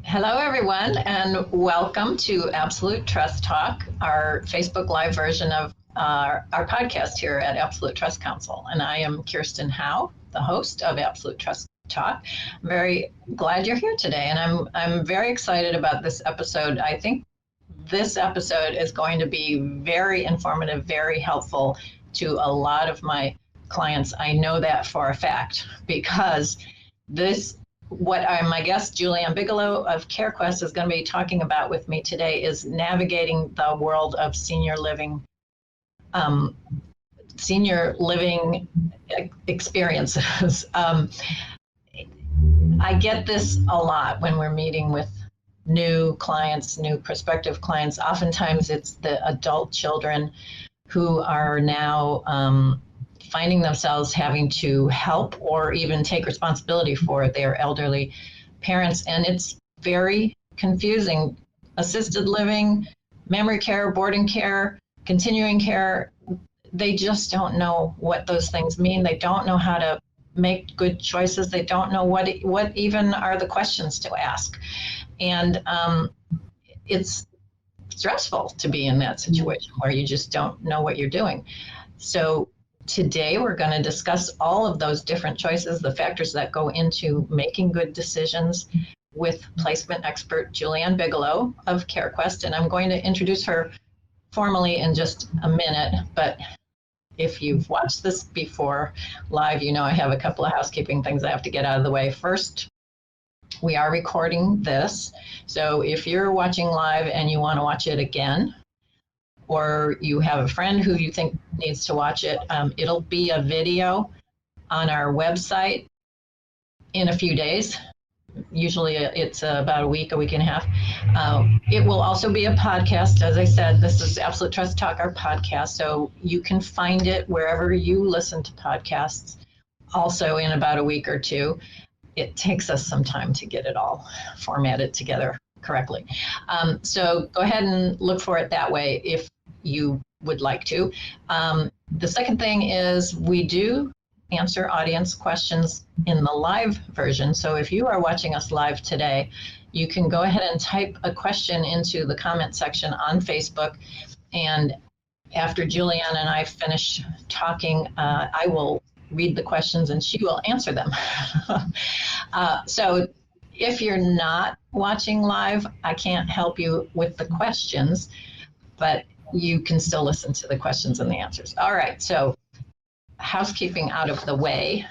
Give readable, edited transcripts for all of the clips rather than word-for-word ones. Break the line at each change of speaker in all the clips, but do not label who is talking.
Hello, everyone, and welcome to Absolute Trust Talk, our Facebook Live version of our podcast here at Absolute Trust Counsel. And I am Kirsten Howe, the host of Absolute Trust Talk. I'm very glad you're here today, and I'm very excited about this episode. I think this episode is going to be very informative, very helpful to a lot of my clients. I know that for a fact because what my guest, Julianne Bigelow of Carequest, is going to be talking about with me today is navigating the world of senior living experiences. I get this a lot when we're meeting with new clients, new prospective clients. Oftentimes it's the adult children who are now finding themselves having to help or even take responsibility for their elderly parents. And it's very confusing. Assisted living, memory care, boarding care, continuing care, they just don't know what those things mean. They don't know how to make good choices. They don't know what even are the questions to ask. And it's stressful to be in that situation where you just don't know what you're doing. So today, we're going to discuss all of those different choices, the factors that go into making good decisions with placement expert Julianne Bigelow of Carequest. And I'm going to introduce her formally in just a minute. But if you've watched this before live, you know I have a couple of housekeeping things I have to get out of the way. First, we are recording this. So if you're watching live and you want to watch it again, or you have a friend who you think needs to watch it, it'll be a video on our website in a few days. Usually it's about a week and a half. It will also be a podcast. As I said, this is Absolute Trust Talk, our podcast, so you can find it wherever you listen to podcasts, also in about a week or two. It takes us some time to get it all formatted together correctly. So go ahead and look for it that way if you would like to. The second thing is we do answer audience questions in the live version. So if you are watching us live today, you can go ahead and type a question into the comment section on Facebook. And after Julianne and I finish talking, I will read the questions and she will answer them. So if you're not watching live, I can't help you with the questions, but you can still listen to the questions and the answers. All right, so housekeeping out of the way.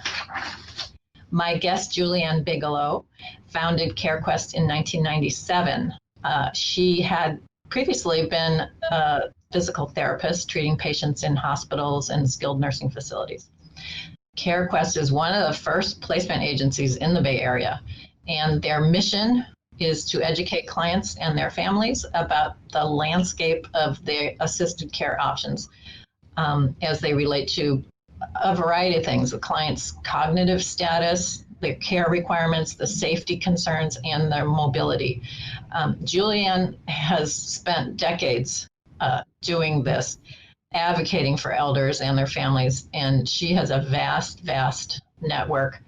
My guest, Julianne Bigelow, founded Carequest in 1997. She had previously been a physical therapist treating patients in hospitals and skilled nursing facilities. Carequest is one of the first placement agencies in the Bay Area, and their mission is to educate clients and their families about the landscape of their assisted care options as they relate to a variety of things: the client's cognitive status, their care requirements, the safety concerns, and their mobility. Julianne has spent decades doing this, advocating for elders and their families, and she has a vast, vast network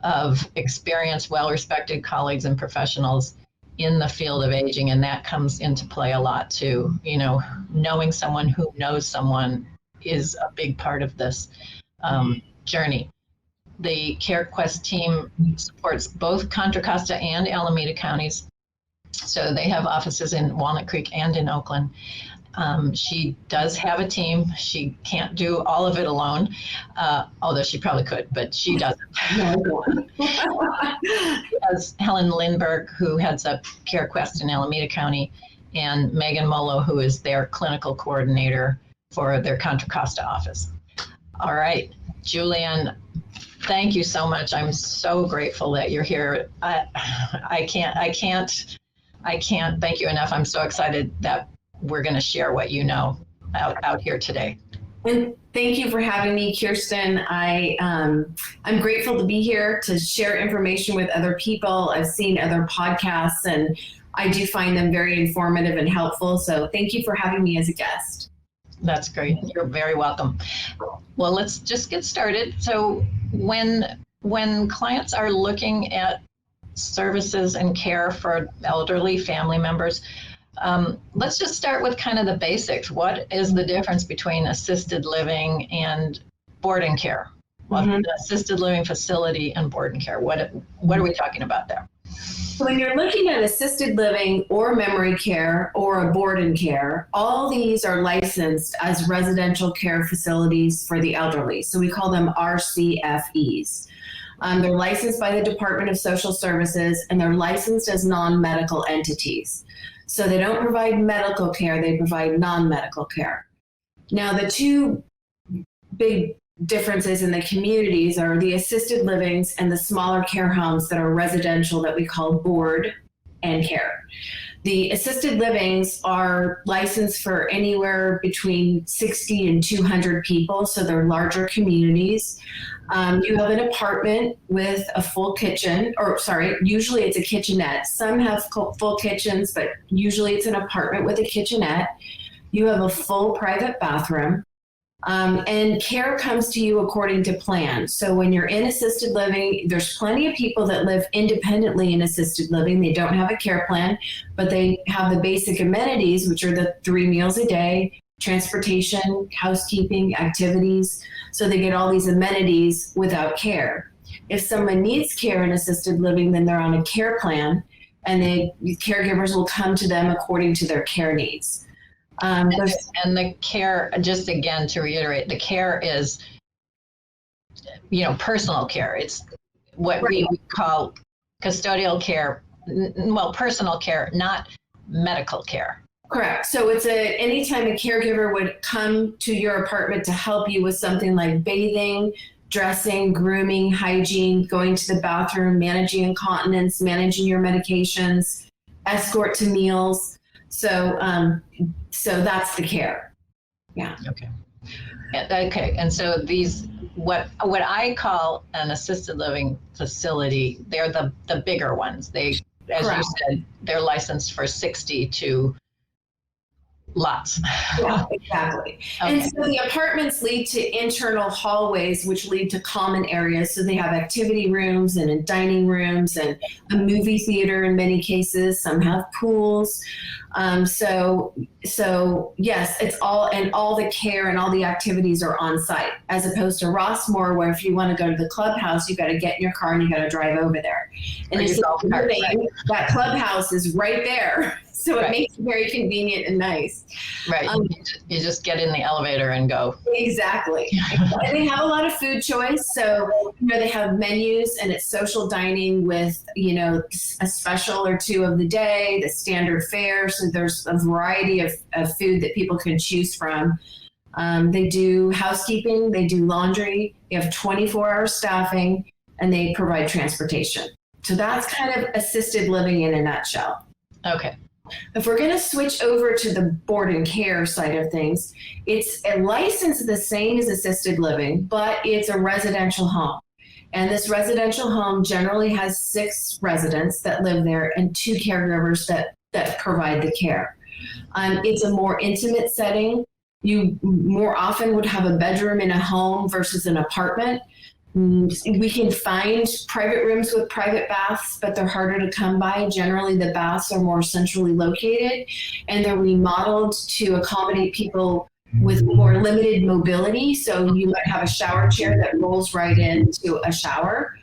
of experienced, well-respected colleagues and professionals in the field of aging, and that comes into play a lot too. You know, knowing someone who knows someone is a big part of this journey. The Carequest team supports both Contra Costa and Alameda counties, so they have offices in Walnut Creek and in Oakland. She does have a team. She can't do all of it alone, although she probably could, but she doesn't. As Helen Lindberg, who heads up Carequest in Alameda County, and Megan Molo, who is their clinical coordinator for their Contra Costa office. All right, Julianne, thank you so much. I'm so grateful that you're here. I can't thank you enough. I'm so excited that we're going to share what you know out here today.
And thank you for having me, Kirsten. I'm grateful to be here to share information with other people. I've seen other podcasts and I do find them very informative and helpful. So thank you for having me as a guest.
That's great. You're very welcome. Well, let's just get started. So when clients are looking at services and care for elderly family members. Let's just start with kind of the basics. What is the difference between assisted living and board and care? Well, assisted living facility and board and care. What are we talking about there?
So when you're looking at assisted living or memory care or a board and care, all these are licensed as residential care facilities for the elderly. So we call them RCFEs. They're licensed by the Department of Social Services, and they're licensed as non-medical entities. So they don't provide medical care, they provide non-medical care. Now, the two big differences in the communities are the assisted livings and the smaller care homes that are residential that we call board and care. The assisted livings are licensed for anywhere between 60 and 200 people, so they're larger communities. You have an apartment with a full kitchen, usually it's a kitchenette. Some have full kitchens, but usually it's an apartment with a kitchenette. You have a full private bathroom. And care comes to you according to plan. So when you're in assisted living, there's plenty of people that live independently in assisted living. They don't have a care plan, but they have the basic amenities, which are the 3 meals a day, transportation, housekeeping, activities. So they get all these amenities without care. If someone needs care in assisted living, then they're on a care plan, and the caregivers will come to them according to their care needs.
And the care, just again to reiterate, the care is, personal care. It's what we would call custodial care, personal care, not medical care.
Correct. So it's anytime a caregiver would come to your apartment to help you with something like bathing, dressing, grooming, hygiene, going to the bathroom, managing incontinence, managing your medications, escort to meals. So that's the care. Yeah.
Okay. Okay. And so these, what I call an assisted living facility, they're the bigger ones. They, as
Correct.
you said, they're licensed for 60 to lots.
Yeah, exactly. Okay. And so the apartments lead to internal hallways, which lead to common areas. So they have activity rooms and dining rooms and a movie theater in many cases. Some have pools. So yes, it's all the care and all the activities are on site, as opposed to Rossmore, where if you want to go to the clubhouse, you got to get in your car and you got to drive over there. And that clubhouse is right there. So it makes it very convenient and nice.
Right. You just get in the elevator and go.
Exactly. And they have a lot of food choice. So, they have menus, and it's social dining with, a special or two of the day, the standard fare. So there's a variety of food that people can choose from. They do housekeeping, they do laundry, they have 24-hour staffing, and they provide transportation. So that's kind of assisted living in a nutshell.
Okay.
If we're going to switch over to the board and care side of things, it's a license the same as assisted living, but it's a residential home. And this residential home generally has 6 residents that live there and 2 caregivers that provide the care. It's a more intimate setting. You more often would have a bedroom in a home versus an apartment. We can find private rooms with private baths, but they're harder to come by. Generally, the baths are more centrally located, and they're remodeled to accommodate people with more limited mobility. So you might have a shower chair that rolls right into a shower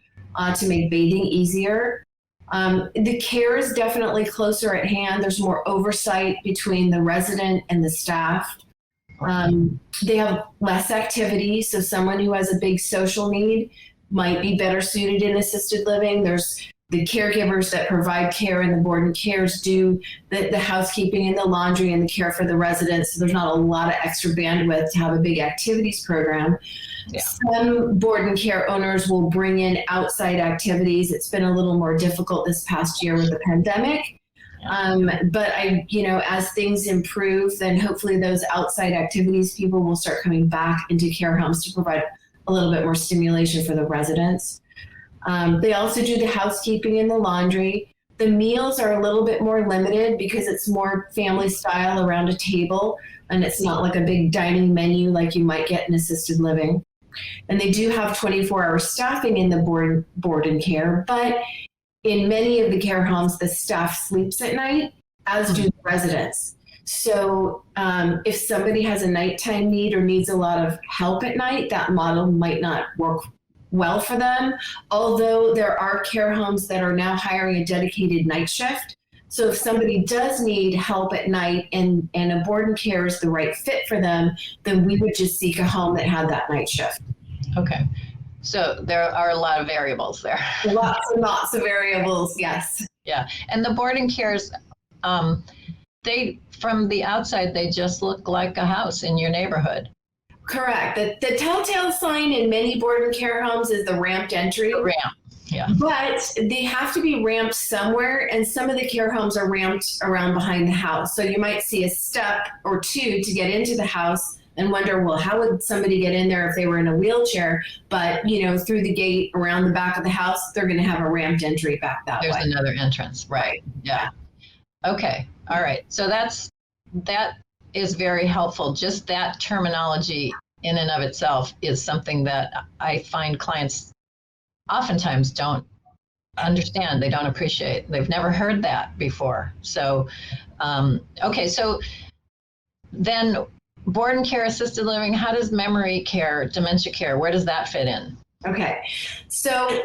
to make bathing easier. The care is definitely closer at hand. There's more oversight between the resident and the staff. They have less activity, so someone who has a big social need might be better suited in assisted living. There's the caregivers that provide care, and the board and cares do the housekeeping and the laundry and the care for the residents. So there's not a lot of extra bandwidth to have a big activities program. Yeah. Some board and care owners will bring in outside activities. It's been a little more difficult this past year with the pandemic. But as things improve, then hopefully those outside activities, people will start coming back into care homes to provide a little bit more stimulation for the residents. They also do the housekeeping and the laundry. The meals are a little bit more limited because it's more family style around a table, and it's not like a big dining menu like you might get in assisted living. And they do have 24-hour staffing in the board and care, but in many of the care homes, the staff sleeps at night, as do the residents. So if somebody has a nighttime need or needs a lot of help at night, that model might not work well for them. Although there are care homes that are now hiring a dedicated night shift. So if somebody does need help at night and a board and care is the right fit for them, then we would just seek a home that had that night shift.
Okay. So there are a lot of variables there.
Lots and lots of variables, yes.
Yeah. And the board and cares, they, from the outside, they just look like a house in your neighborhood.
Correct. The telltale sign in many board and care homes is the ramped entry.
The ramp. Yeah.
But they have to be ramped somewhere, and some of the care homes are ramped around behind the house. So you might see a step or two to get into the house and wonder, well, how would somebody get in there if they were in a wheelchair? But, through the gate around the back of the house, they're going to have a ramped entry back that way.
There's another entrance, right? Yeah. Okay. All right. So that is very helpful. Just that terminology in and of itself is something that I find clients oftentimes don't understand. They don't appreciate. They've never heard that before. So, okay. So then board and care, assisted living, how does memory care, dementia care, where does that fit in?
Okay. So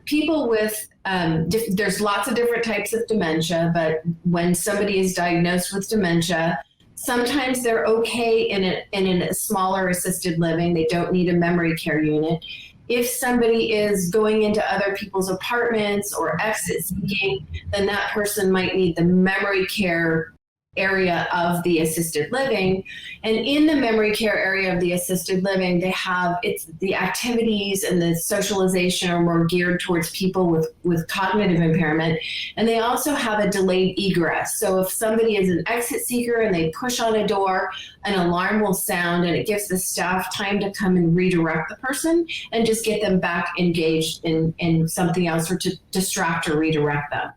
people with, there's lots of different types of dementia, but when somebody is diagnosed with dementia, sometimes they're okay in a smaller assisted living. They don't need a memory care unit. If somebody is going into other people's apartments or exit seeking, then that person might need the memory care area of the assisted living. And in the memory care area of the assisted living, the activities and the socialization are more geared towards people with cognitive impairment. And they also have a delayed egress. So if somebody is an exit seeker and they push on a door, an alarm will sound, and it gives the staff time to come and redirect the person and just get them back engaged in something else, or to distract or redirect them.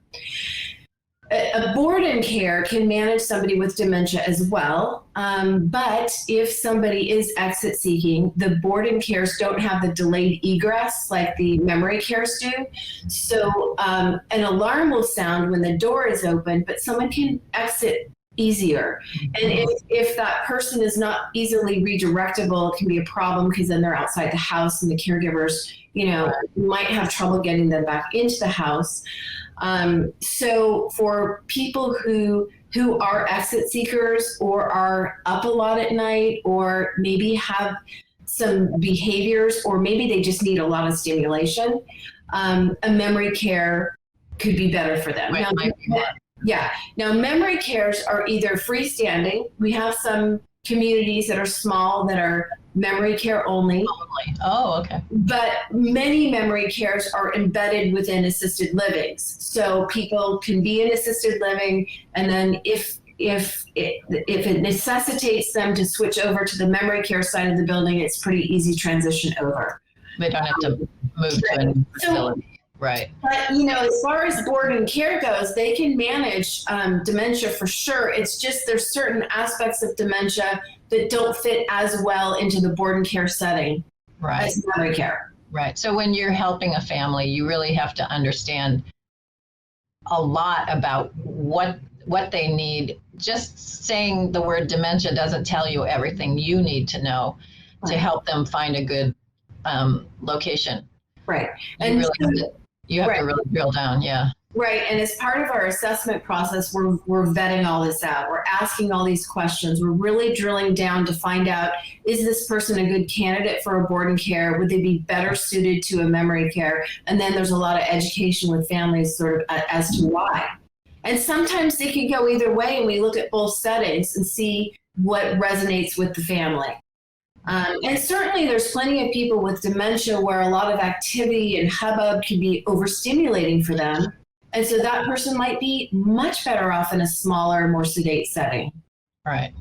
A board and care can manage somebody with dementia as well, but if somebody is exit seeking, the board and cares don't have the delayed egress like the memory cares do. So an alarm will sound when the door is open, but someone can exit easier. And if that person is not easily redirectable, it can be a problem, because then they're outside the house and the caregivers, might have trouble getting them back into the house. So for people who are exit seekers or are up a lot at night, or maybe have some behaviors, or maybe they just need a lot of stimulation, a memory care could be better for them. Now, memory cares are either freestanding. We have some communities that are small that are memory care only.
Oh, okay.
But many memory cares are embedded within assisted livings. So people can be in assisted living, and then if it necessitates them to switch over to the memory care side of the building, it's pretty easy transition over.
They don't have to move to a new facility. Right.
But, as far as board and care goes, they can manage dementia for sure. It's just there's certain aspects of dementia that don't fit as well into the board and care setting as memory care.
Right. So when you're helping a family, you really have to understand a lot about what they need. Just saying the word dementia doesn't tell you everything you need to know to help them find a good location.
Right.
You have to really drill down. Yeah.
Right. And as part of our assessment process, we're vetting all this out. We're asking all these questions. We're really drilling down to find out, is this person a good candidate for a board and care? Would they be better suited to a memory care? And then there's a lot of education with families sort of as to why. And sometimes they can go either way, and we look at both settings and see what resonates with the family. And certainly there's plenty of people with dementia where a lot of activity and hubbub can be overstimulating for them. And so that person might be much better off in a smaller, more sedate setting.
Right.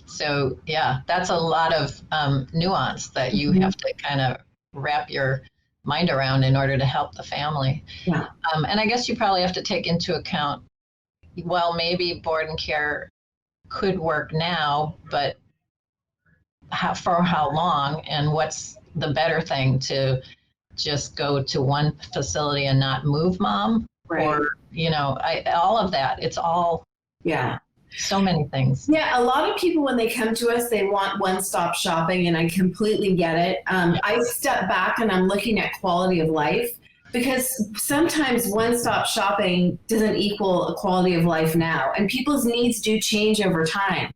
So, yeah, that's a lot of nuance that you have to kind of wrap your mind around in order to help the family.
Yeah.
And I guess you probably have to take into account, well, maybe board and care could work now, but for how long, and what's the better thing, to just go to one facility and not move mom,
Right.
or, all of that. It's all so many things.
Yeah, a lot of people, when they come to us, they want one-stop shopping, and I completely get it. I step back and I'm looking at quality of life, because sometimes one-stop shopping doesn't equal a quality of life now, and people's needs do change over time.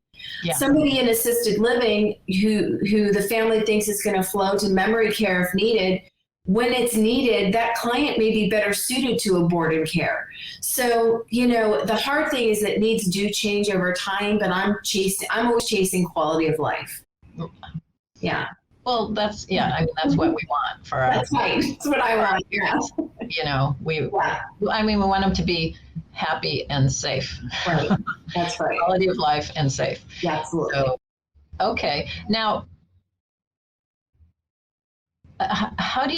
Yeah. Somebody in assisted living who the family thinks is going to flow to memory care if needed, when it's needed, that client may be better suited to a board and care. So, the hard thing is that needs do change over time, but I'm always chasing quality of life. Yeah.
Well, that's what we want for us.
That's right. That's what I want. Yeah.
We want them to be happy and safe.
Right. That's right.
Quality of life and safe.
Yeah, absolutely.
So, okay. Now, how do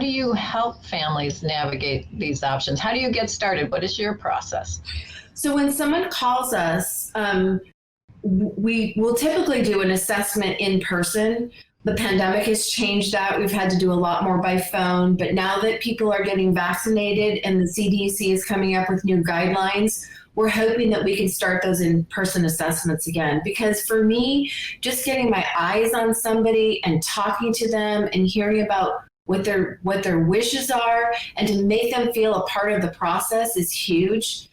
you help families navigate these options? How do you get started? What is your process?
So when someone calls us, we will typically do an assessment in person. The pandemic has changed that. We've had to do a lot more by phone, but now that people are getting vaccinated and the CDC is coming up with new guidelines, we're hoping that we can start those in-person assessments again. Because for me, just getting my eyes on somebody and talking to them and hearing about what their wishes are and to make them feel a part of the process is huge.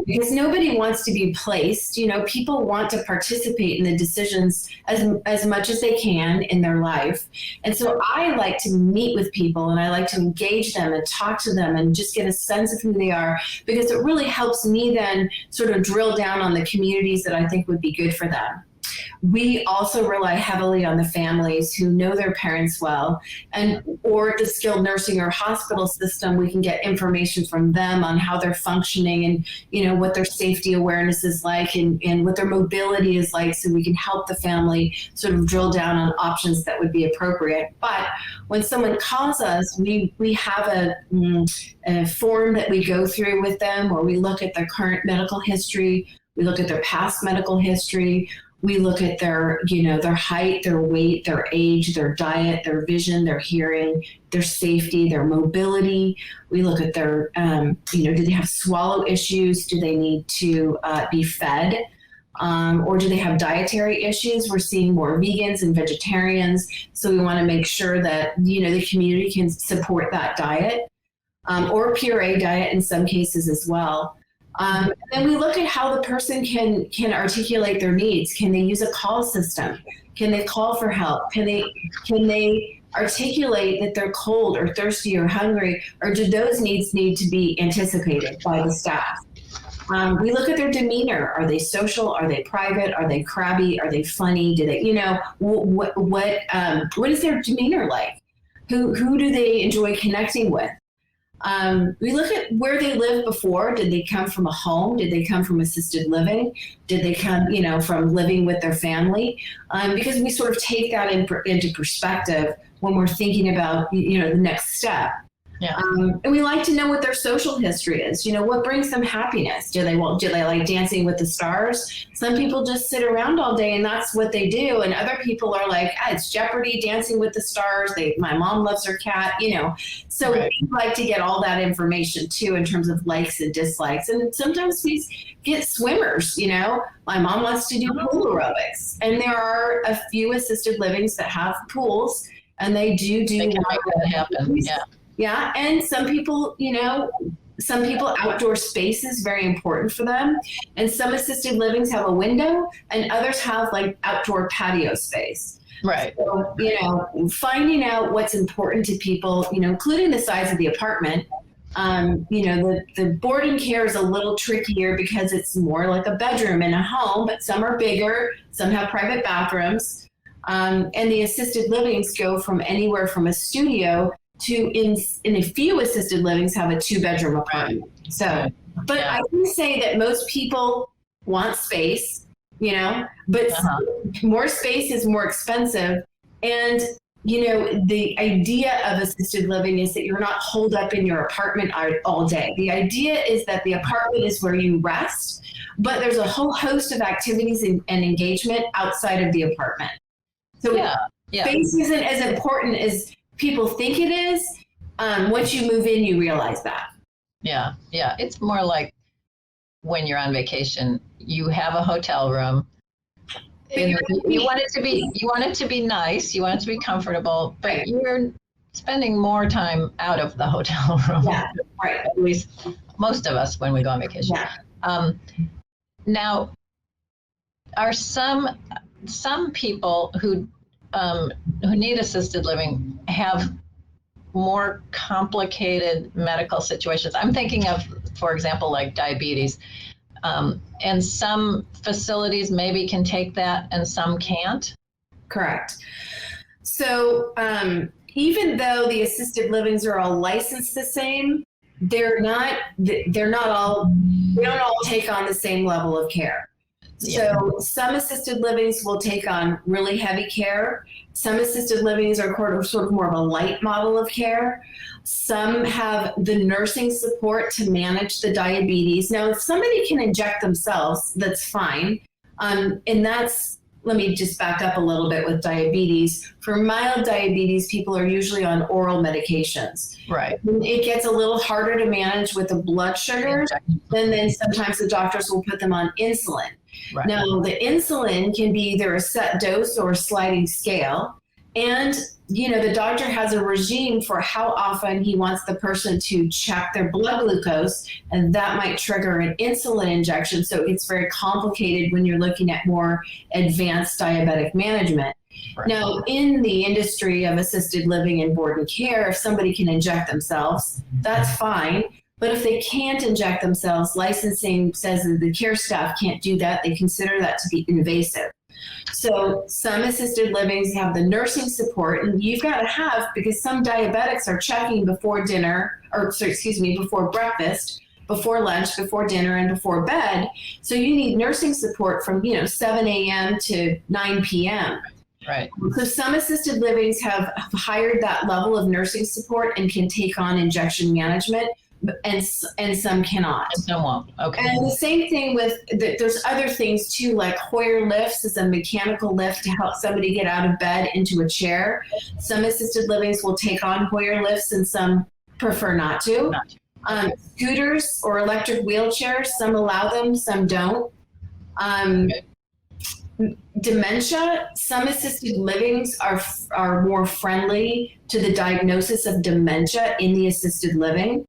Because nobody wants to be placed. People want to participate in the decisions as much as they can in their life. And so I like to meet with people, and I like to engage them and talk to them and just get a sense of who they are, because it really helps me then sort of drill down on the communities that I think would be good for them. We also rely heavily on the families who know their parents well, or the skilled nursing or hospital system. We can get information from them on how they're functioning and, what their safety awareness is like and what their mobility is like, so we can help the family sort of drill down on options that would be appropriate. But when someone calls us, we have a form that we go through with them where we look at their current medical history, we look at their past medical history, we look at their height, their weight, their age, their diet, their vision, their hearing, their safety, their mobility. We look at their, do they have swallow issues? Do they need to be fed? Or do they have dietary issues? We're seeing more vegans and vegetarians. So we want to make sure that, the community can support that diet, or puree diet in some cases as well. And then we look at how the person can articulate their needs. Can they use a call system? Can they call for help? Can they articulate that they're cold or thirsty or hungry, or do those needs need to be anticipated by the staff? We look at their demeanor. Are they social? Are they private? Are they crabby? Are they funny? Do they, what is their demeanor like? Who do they enjoy connecting with? We look at where they lived before. Did they come from a home? Did they come from assisted living? Did they come, from living with their family? Because we sort of take that into perspective when we're thinking about, the next step. Yeah. And we like to know what their social history is. What brings them happiness? Do they like Dancing with the Stars? Some people just sit around all day and that's what they do. And other people are like, it's Jeopardy, Dancing with the Stars. My mom loves her cat, So right. We like to get all that information too in terms of likes and dislikes. And sometimes we get swimmers, My mom wants to do pool aerobics. And there are a few assisted livings that have pools, and they do
they can make that happen. Yeah.
Yeah, and some people outdoor space is very important for them, and some assisted livings have a window, and others have like outdoor patio space.
Right.
So, finding out what's important to people, including the size of the apartment. The board and care is a little trickier because it's more like a bedroom in a home, but some are bigger, some have private bathrooms, and the assisted livings go from anywhere from a studio to in a few assisted livings have a 2-bedroom apartment. So, but I can say that most people want space, but more space is more expensive. And, the idea of assisted living is that you're not holed up in your apartment all day. The idea is that the apartment is where you rest, but there's a whole host of activities and engagement outside of the apartment. So space isn't as important as people think it is. Once you move in, you realize that.
Yeah. Yeah. It's more like when you're on vacation, you have a hotel room. And you want it to be nice, you want it to be comfortable, but
Right.
you're spending more time out of the hotel room.
Yeah, right.
At least most of us when we go on vacation.
Yeah.
Now, are some people who need assisted living have more complicated medical situations? I'm thinking of, for example, like diabetes. And some facilities maybe can take that and some can't.
Correct. So even though the assisted livings are all licensed the same, they don't all take on the same level of care. So some assisted livings will take on really heavy care. Some assisted livings are sort of more of a light model of care. Some have the nursing support to manage the diabetes. Now, if somebody can inject themselves, that's fine. Let me just back up a little bit with diabetes. For mild diabetes, people are usually on oral medications.
Right.
It gets a little harder to manage with the blood sugar, and then sometimes the doctors will put them on insulin.
Right.
Now, the insulin can be either a set dose or a sliding scale. And, the doctor has a regime for how often he wants the person to check their blood glucose, and that might trigger an insulin injection. So it's very complicated when you're looking at more advanced diabetic management. Right. Now, in the industry of assisted living and board and care, if somebody can inject themselves, that's fine. But if they can't inject themselves, licensing says that the care staff can't do that. They consider that to be invasive. So some assisted livings have the nursing support, and you've got to have, because some diabetics are checking before before breakfast, before lunch, before dinner, and before bed. So you need nursing support from 7 a.m. to 9 p.m.
Right.
So some assisted livings have hired that level of nursing support and can take on injection management, and some cannot.
And some won't. Okay.
And the same thing with, there's other things too, like Hoyer lifts is a mechanical lift to help somebody get out of bed into a chair. Some assisted livings will take on Hoyer lifts and some prefer not to. Scooters or electric wheelchairs, some allow them, some don't. Dementia, some assisted livings are more friendly to the diagnosis of dementia in the assisted living.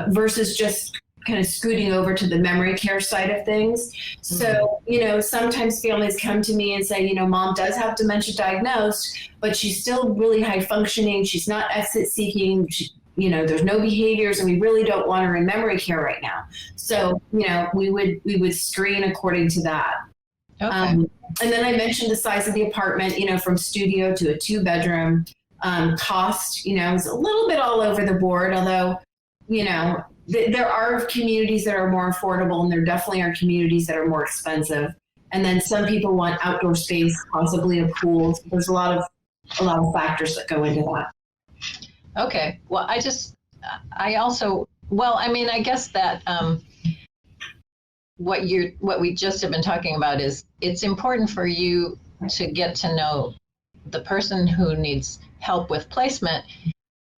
Versus just kind of scooting over to the memory care side of things. So, sometimes families come to me and say, mom does have dementia diagnosed, but she's still really high functioning. She's not exit seeking. There's no behaviors, and we really don't want her in memory care right now. So, we would screen according to that. Okay. And then I mentioned the size of the apartment, from studio to a 2-bedroom. Cost, is a little bit all over the board, although there are communities that are more affordable, and there definitely are communities that are more expensive. And then some people want outdoor space, possibly a pool. There's a lot of factors that go into that.
Okay. Well, I guess that what we just have been talking about is it's important for you to get to know the person who needs help with placement.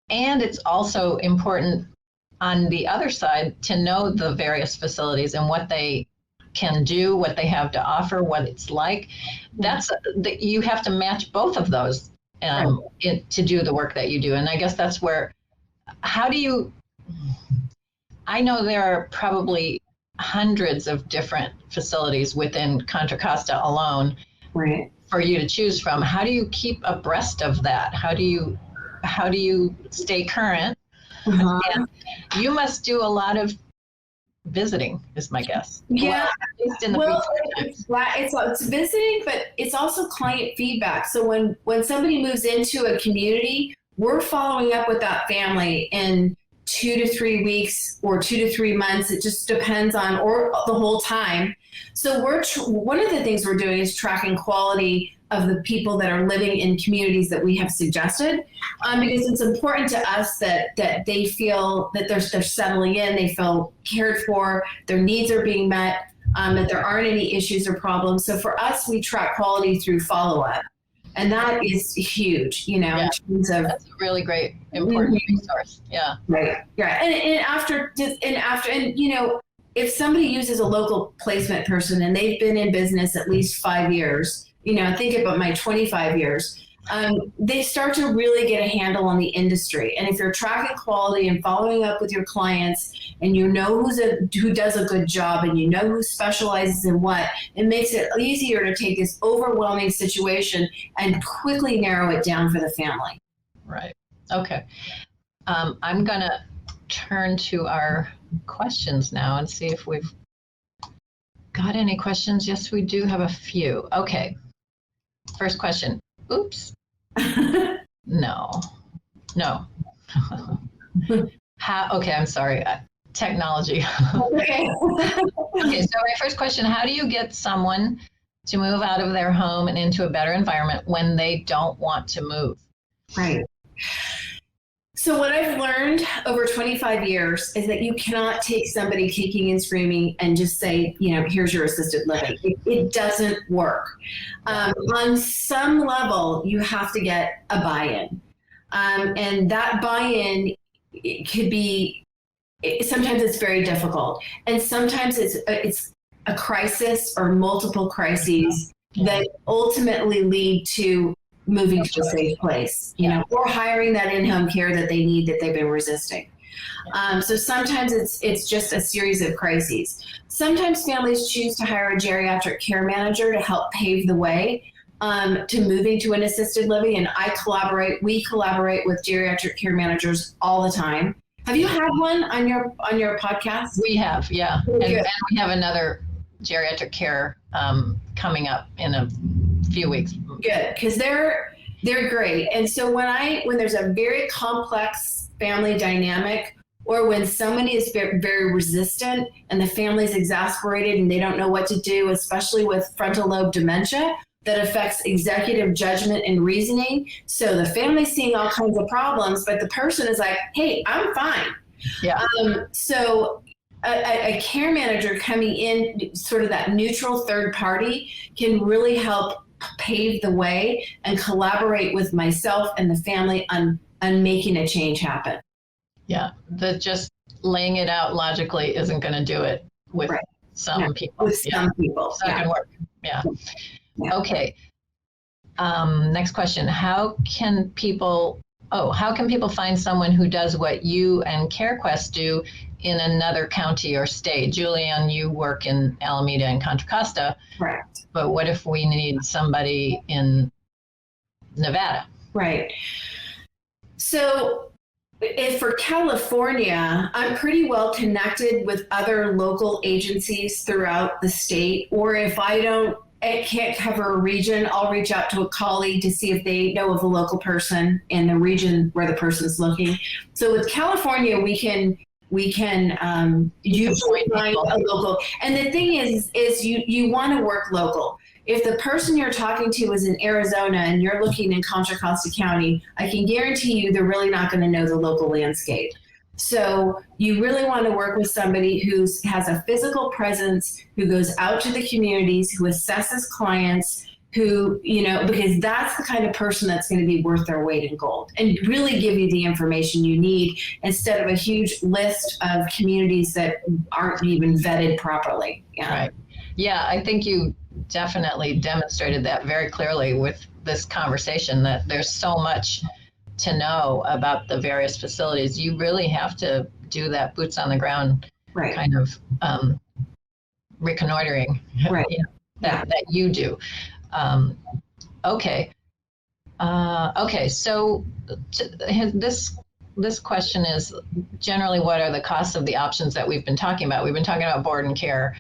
And it's also important on the other side to know the various facilities and what they can do, what they have to offer, what it's like. You have to match both of those to do the work that you do. And I guess that's where, I know there are probably hundreds of different facilities within Contra Costa alone for you to choose from. How do you keep abreast of that? How do you stay current? And you must do a lot of visiting, is my guess.
Yeah. It's visiting, but it's also client feedback. So when somebody moves into a community, we're following up with that family in 2 to 3 weeks or 2 to 3 months. It just depends on, or the whole time. So one of the things we're doing is tracking quality of the people that are living in communities that we have suggested, because it's important to us that they feel that they're settling in, they feel cared for, their needs are being met, that there aren't any issues or problems. So for us, we track quality through follow-up. And that is huge, in terms of.
That's a really great, important resource. Yeah.
Right. Yeah. And if somebody uses a local placement person and they've been in business at least 5 years, think about my 25 years, they start to really get a handle on the industry. And if you're tracking quality and following up with your clients, and who does a good job, and who specializes in what, it makes it easier to take this overwhelming situation and quickly narrow it down for the family.
Right. Okay. I'm going to turn to our questions now and see if we've got any questions. Yes, we do have a few. Okay. First question. Oops. No. Okay, I'm sorry. Technology.
Okay.
Okay, so my first question, how do you get someone to move out of their home and into a better environment when they don't want to move?
Right. So what I've learned over 25 years is that you cannot take somebody kicking and screaming and just say, here's your assisted living. It doesn't work. On some level, you have to get a buy-in. And that buy-in, it could be, sometimes it's very difficult. And sometimes it's a crisis or multiple crises that ultimately lead to moving to a safe place, or hiring that in-home care that they need that they've been resisting. So sometimes it's just a series of crises. Sometimes families choose to hire a geriatric care manager to help pave the way to moving to an assisted living. And we collaborate with geriatric care managers all the time. Have you had one on your podcast?
We have, yeah. And we have another geriatric care coming up in a few weeks.
Good, because they're great. And so when there's a very complex family dynamic, or when somebody is very, very resistant and the family's exasperated and they don't know what to do, especially with frontal lobe dementia that affects executive judgment and reasoning. So the family's seeing all kinds of problems, but the person is like, hey, I'm fine.
Yeah.
So a care manager coming in, sort of that neutral third party, can really help pave the way and collaborate with myself and the family on making a change happen.
Yeah, just laying it out logically isn't going to do it with some people.
With some people.
It's not going to work. Yeah. Okay. Next question. How can people find someone who does what you and Carequest do in another county or state? Julianne, you work in Alameda and Contra Costa.
Correct.
But what if we need somebody in Nevada?
Right. So for California, I'm pretty well connected with other local agencies throughout the state. Or if I can't cover a region, I'll reach out to a colleague to see if they know of a local person in the region where the person's looking. So with California, we can usually find a local. And the thing is you want to work local. If the person you're talking to is in Arizona and you're looking in Contra Costa County, I can guarantee you they're really not going to know the local landscape. So you really want to work with somebody who has a physical presence, who goes out to the communities, who assesses clients, who, because that's the kind of person that's going to be worth their weight in gold and really give you the information you need instead of a huge list of communities that aren't even vetted properly. Yeah.
Right. Yeah, I think you definitely demonstrated that very clearly with this conversation, that there's so much to know about the various facilities. You really have to do that boots on the ground kind of reconnoitering that you do. Okay. So this question is generally, what are the costs of the options that we've been talking about? We've been talking about board and care,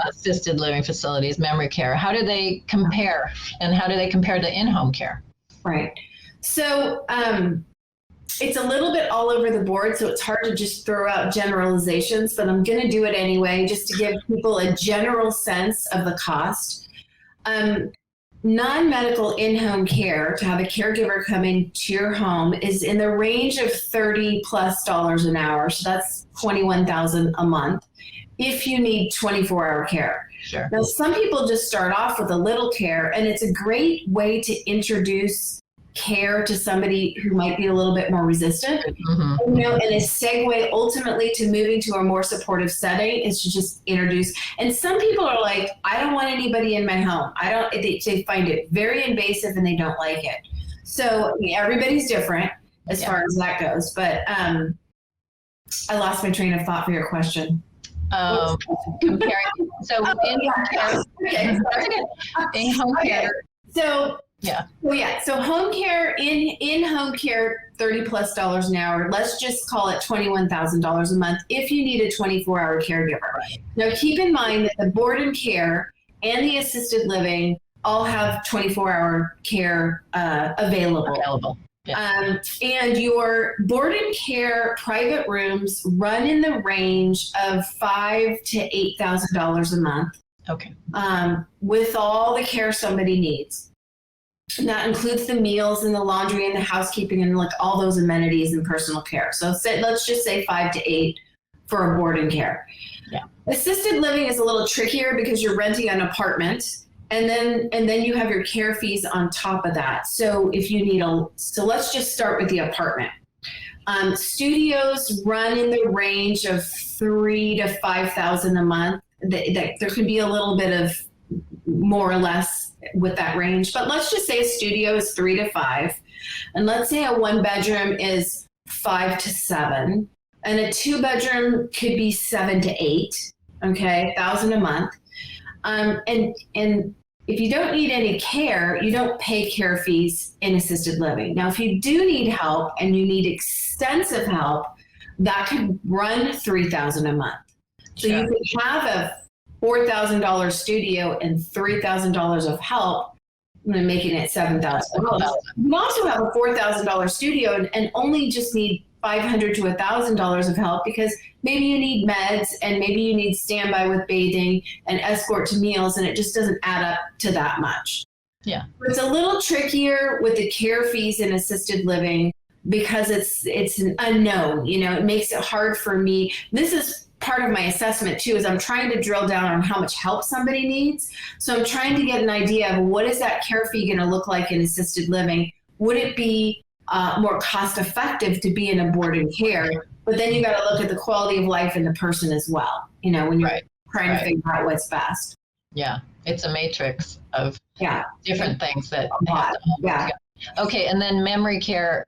assisted living facilities, memory care. How do they compare, and how do they compare to in-home care?
Right. So it's a little bit all over the board, so it's hard to just throw out generalizations, but I'm going to do it anyway, just to give people a general sense of the cost. Non-medical in-home care, to have a caregiver come into your home, is in the range of $30+ an hour. So that's $21,000 a month. if you need 24-hour care.
Sure.
Now, some people just start off with a little care, and it's a great way to introduce care to somebody who might be a little bit more resistant.
Mm-hmm.
You know, and a segue ultimately to moving to a more supportive setting is to just introduce. And some people are like, I don't want anybody in my home. They find it very invasive and they don't like it. So everybody's different as far as that goes. But I lost my train of thought for your question.
Comparing. So in home care.
So home care, in home care, $30+ an hour. Let's just call it $21,000 a month if you need a 24-hour caregiver.
Right.
Now keep in mind that the board and care and the assisted living all have 24-hour care available. Yeah. And your board and care private rooms run in the range of $5,000 to $8,000 a month.
Okay.
With all the care somebody needs. And that includes the meals and the laundry and the housekeeping and like all those amenities and personal care. So let's just say 5 to 8 for a board and care.
Yeah.
Assisted living is a little trickier because you're renting an apartment. And then you have your care fees on top of that. So if you need so let's just start with the apartment. Studios run in the range of $3,000 to $5,000 a month. There could be a little bit of more or less with that range, but let's just say a studio is 3 to 5, and let's say a 1-bedroom is 5 to 7, and a 2-bedroom could be 7 to 8. Okay, $1,000 a month. And if you don't need any care, you don't pay care fees in assisted living. Now, if you do need help and you need extensive help, that could run $3,000 a month. So you could have a $4,000 studio and $3,000 of help, and making it $7,000. You can also have a $4,000 studio and only just need $500 to $1,000 of help because maybe you need meds and maybe you need standby with bathing and escort to meals, and it just doesn't add up to that much.
Yeah.
It's a little trickier with the care fees in assisted living because it's an unknown. You know, it makes it hard for me. This is part of my assessment too, is I'm trying to drill down on how much help somebody needs. So I'm trying to get an idea of what is that care fee going to look like in assisted living? Would it be more cost effective to be in a board and care? But then you got to look at the quality of life in the person as well, you know, when you're trying to figure out what's best.
Yeah, it's a matrix of different things that have to together. Okay, and then memory care,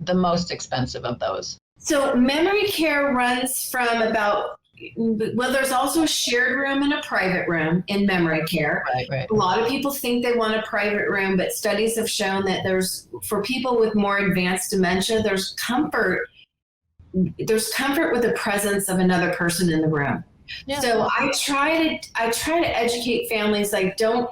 the most expensive of those. So
memory care runs from about, well, there's also a shared room and a private room in memory care.
Right.
A lot of people think they want a private room, but studies have shown that for people with more advanced dementia, there's comfort with the presence of another person in the room. Yeah. So I try to educate families, like don't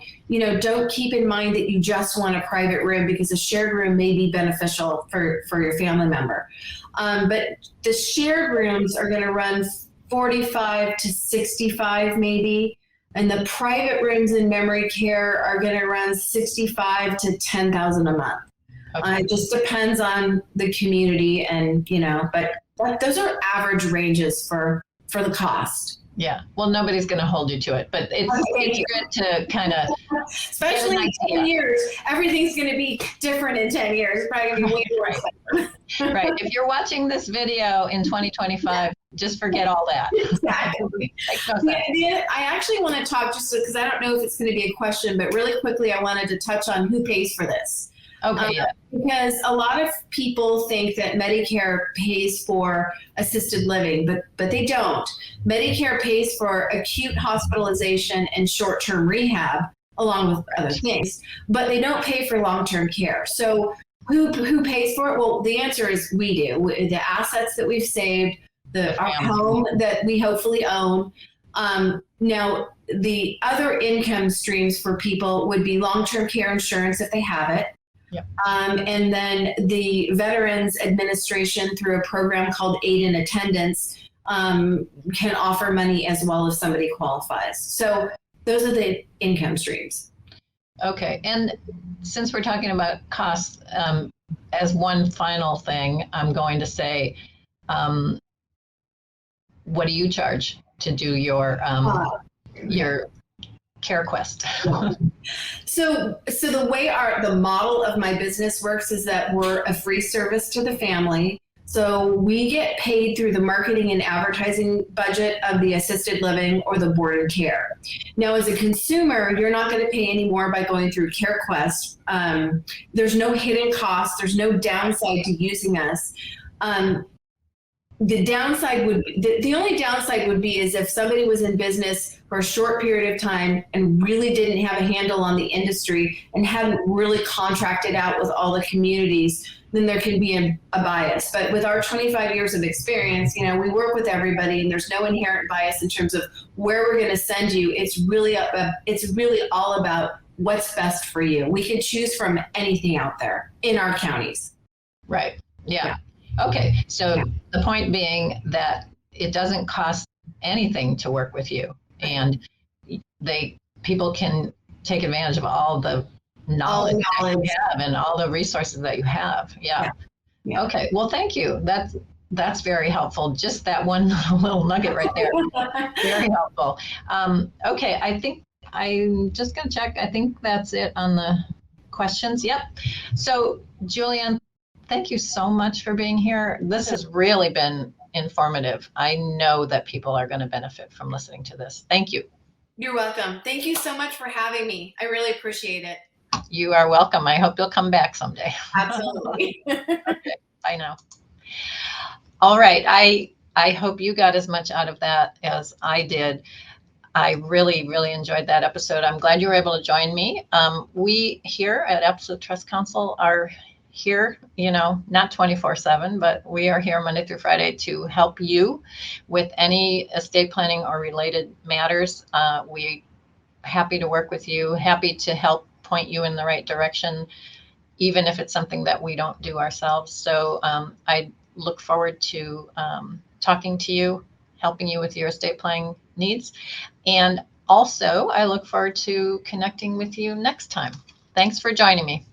keep in mind that you just want a private room because a shared room may be beneficial for your family member. But the shared rooms are going to run $45 to $65 maybe, and the private rooms in memory care are going to run $65,000 to $10,000 a month. Okay. It just depends on the community, and but those are average ranges for the cost.
Yeah. Well, nobody's going to hold you to it, but it's good to kind of,
especially in 10 years, everything's going to be different in 10 years. It's probably going to be way more expensive.
Right. If you're watching this video in 2025, just forget all that.
Exactly. I actually want to talk, just because I don't know if it's going to be a question, but really quickly, I wanted to touch on who pays for this.
Okay.
Because a lot of people think that Medicare pays for assisted living, but they don't. Medicare pays for acute hospitalization and short-term rehab, along with other things, but they don't pay for long-term care. So who pays for it? Well, the answer is we do. The assets that we've saved, our home that we hopefully own. Now, the other income streams for people would be long-term care insurance if they have it.
Yep.
And then the Veterans Administration, through a program called Aid in Attendance, can offer money as well if somebody qualifies. So those are the income streams.
Okay. And since we're talking about costs, as one final thing, I'm going to say, what do you charge to do your Carequest.
So the way the model of my business works is that we're a free service to the family. So we get paid through the marketing and advertising budget of the assisted living or the board and care. Now, as a consumer, you're not going to pay any more by going through Carequest. There's no hidden cost. There's no downside to using us. The downside would the only downside would be is if somebody was in business for a short period of time and really didn't have a handle on the industry and hadn't really contracted out with all the communities, then there can be a bias. But with our 25 years of experience, we work with everybody, and there's no inherent bias in terms of where we're going to send you. It's really all about what's best for you. We can choose from anything out there in our counties.
Right. Yeah. Okay. So the point being that it doesn't cost anything to work with you, and people can take advantage of all the knowledge that you have and all the resources that you have. Yeah. Okay. Well, thank you. That's very helpful. Just that one little nugget right there. Very helpful. Okay. I think I'm just going to check. I think that's it on the questions. Yep. So, Julianne, thank you so much for being here. This has really been informative. I know that people are going to benefit from listening to this. Thank you.
You're welcome. Thank you so much for having me. I really appreciate it.
You are welcome. I hope you'll come back someday.
Absolutely.
Okay. Bye now. All right. I hope you got as much out of that as I did. I really, really enjoyed that episode. I'm glad you were able to join me. We here at Absolute Trust Counsel are here, not 24/7, but we are here Monday through Friday to help you with any estate planning or related matters. We happy to work with you, happy to help point you in the right direction, even if it's something that we don't do ourselves. So I look forward to talking to you, helping you with your estate planning needs. And also, I look forward to connecting with you next time. Thanks for joining me.